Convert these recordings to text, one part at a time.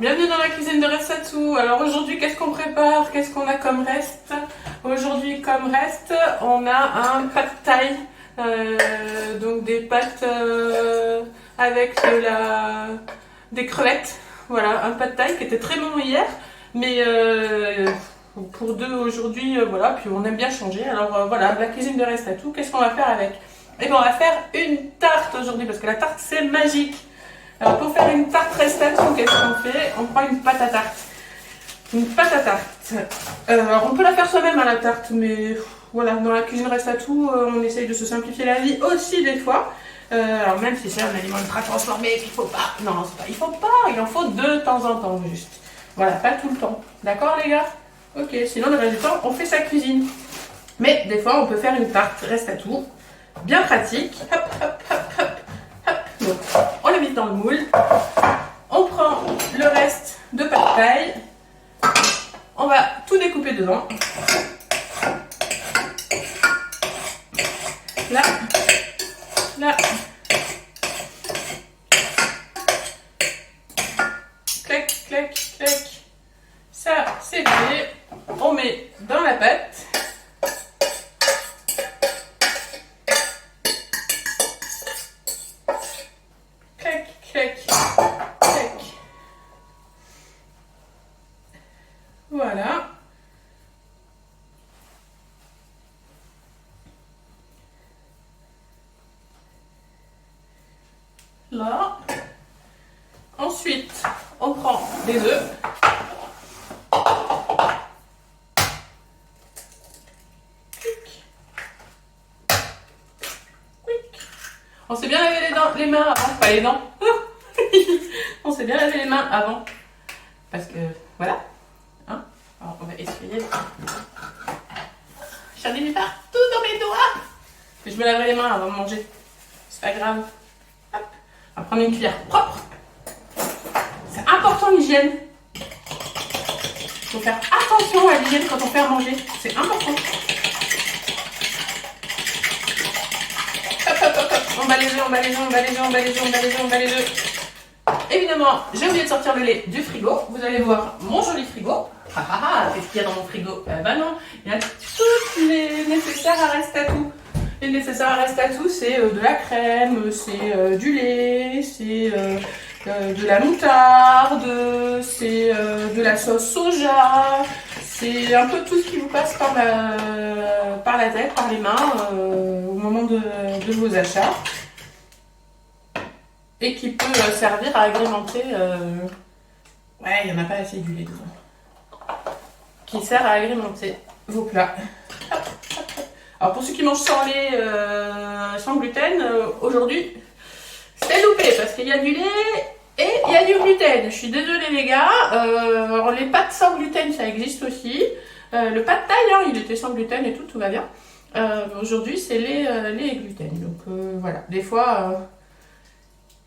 Bienvenue dans la cuisine de Restatou. Alors aujourd'hui, qu'est-ce qu'on prépare? Qu'est-ce qu'on a comme reste? Aujourd'hui, comme reste, on a un pad thai. Donc des pâtes avec des crevettes. Voilà, un pad thai qui était très bon hier. Mais pour deux aujourd'hui, voilà. Puis on aime bien changer. Alors voilà, la cuisine de Restatou, qu'est-ce qu'on va faire avec? Et bien on va faire une tarte aujourd'hui parce que la tarte c'est magique. Alors pour faire une tarte Restatou, qu'est-ce qu'on fait? On prend une pâte à tarte. Une pâte à tarte. Alors on peut la faire soi-même à la tarte, mais voilà, dans la cuisine Restatou, on essaye de se simplifier la vie aussi des fois. Alors même si c'est un aliment ultra transformé, il faut pas. Non, c'est pas, il faut pas, il en faut de temps en temps juste. Voilà, pas tout le temps. D'accord les gars? Ok, sinon le reste du temps, on fait sa cuisine. Mais des fois, on peut faire une tarte Restatou. Bien pratique. Hop, hop, hop, hop, hop. Donc, on la met dans le moule. On prend le reste de pâte thaï. On va tout découper dedans. Là. Là. Clac, clac, clac. Ça, c'est fait. On met dans la pâte. Clac, clac, clac. Voilà. Là. Ensuite, on prend des œufs. On s'est bien lavé les mains avant, pas les dents. On s'est bien lavé les mains avant. Parce que, voilà. Hein, alors, on va essuyer. J'en ai mis partout dans mes doigts. Mais je me laverai les mains avant de manger. C'est pas grave. Hop. On va prendre une cuillère propre. C'est important l'hygiène. Il faut faire attention à l'hygiène quand on fait à manger. C'est important. On bat les œufs. Évidemment, j'ai oublié de sortir le lait du frigo. Vous allez voir mon joli frigo. Qu'est-ce qu'il y a dans mon frigo? Bah non, il y a tous les nécessaires à Restatou. Les nécessaires à Restatou, c'est de la crème, c'est du lait, c'est de la moutarde, c'est de la sauce soja. C'est un peu tout ce qui vous passe par la tête, par les mains au moment de vos achats. Et qui peut servir à agrémenter... Ouais, il n'y en a pas assez du lait dedans. Qui sert à agrémenter vos plats. Alors pour ceux qui mangent sans lait, sans gluten, aujourd'hui, c'est loupé parce qu'il y a du lait et il y a du gluten. Je suis désolée les gars. Alors les pâtes sans gluten, ça existe aussi. Le pad thaï, hein, il était sans gluten et tout va bien. Aujourd'hui, c'est lait et gluten. Donc voilà, des fois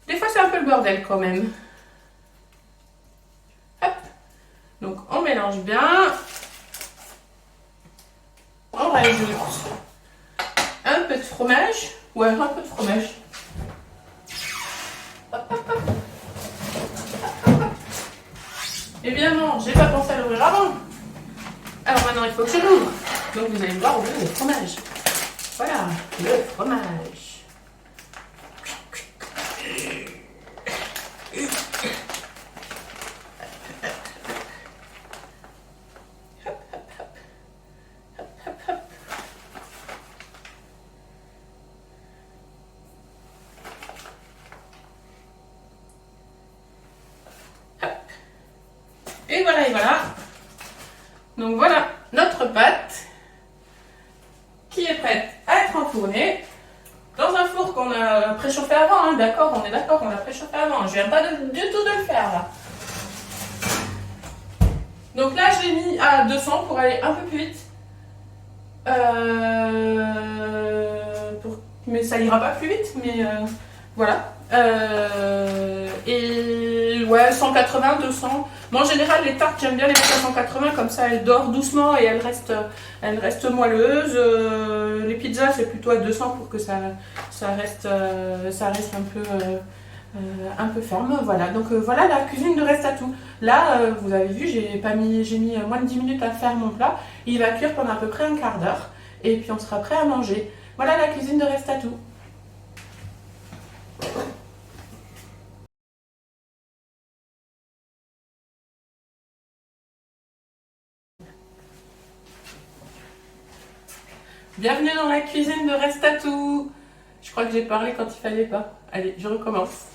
c'est un peu le bordel quand même. Hop. Donc on mélange bien. On rajoute un peu de fromage. Ouais, un peu de fromage. Hop, hop, hop. Évidemment, j'ai pas pensé à l'ouvrir avant. Alors maintenant, il faut que je l'ouvre. Donc vous allez voir ouvrir le fromage. Voilà, le fromage. Et voilà, et voilà. Donc voilà notre pâte qui est prête à être enfournée dans un four qu'on a préchauffé avant. Hein, d'accord, on est d'accord, on l'a préchauffé avant. Je viens pas du tout de le faire là. Donc là, je l'ai mis à 200 pour aller un peu plus vite. Mais ça ira pas plus vite, mais voilà. Et ouais, 180, 200. Moi en général les tartes j'aime bien les mettre à 180, comme ça elles dorent doucement et elles restent moelleuses. Les pizzas c'est plutôt à 200 pour que ça reste un peu un peu ferme. Voilà, donc voilà la cuisine de Restatou. Là, vous avez vu, j'ai mis moins de 10 minutes à faire mon plat. Il va cuire pendant à peu près un quart d'heure. Et puis on sera prêt à manger. Voilà la cuisine de Restatou. Bienvenue dans la cuisine de Restatou. Je crois que j'ai parlé quand il fallait pas. Allez, je recommence.